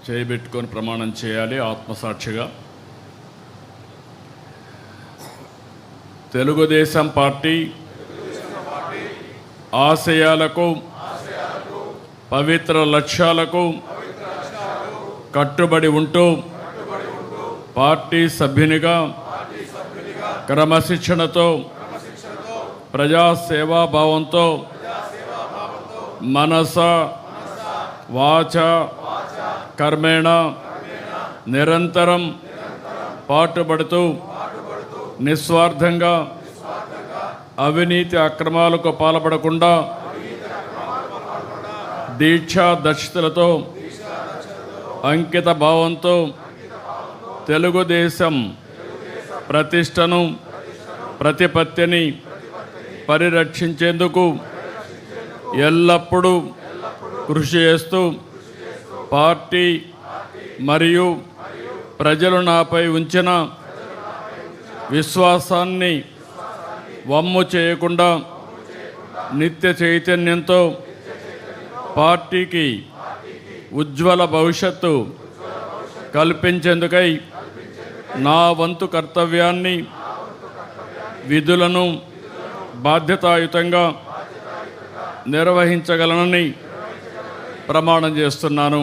చేయబెట్టుకొని ప్రమాణం చేయాలి ఆత్మసాక్షిగా. తెలుగుదేశం పార్టీ ఆశయాలకు పవిత్ర లక్ష్యాలకు కట్టుబడి ఉంటూ పార్టీ సభ్యునిగా క్రమశిక్షణతో ప్రజాసేవాభావంతో మనస వాచ కర్మేణ నిరంతరం పాటుపడుతూ నిస్వార్థంగా అవినీతి అక్రమాలకు పాల్పడకుండా దీక్షా దక్షతలతో అంకిత భావంతో తెలుగుదేశం ప్రతిష్టను ప్రతిపత్తిని పరిరక్షించేందుకు ఎల్లప్పుడూ కృషి చేస్తూ పార్టీ మరియు ప్రజలు నాపై ఉంచిన విశ్వాసాన్ని వమ్ము చేయకుండా నిత్య చైతన్యంతో పార్టీకి ఉజ్వల భవిష్యత్తు కల్పించేందుకై నా వంతు కర్తవ్యాన్ని విధులను బాధ్యతాయుతంగా నిర్వహించగలనని ప్రమాణం చేస్తున్నాను.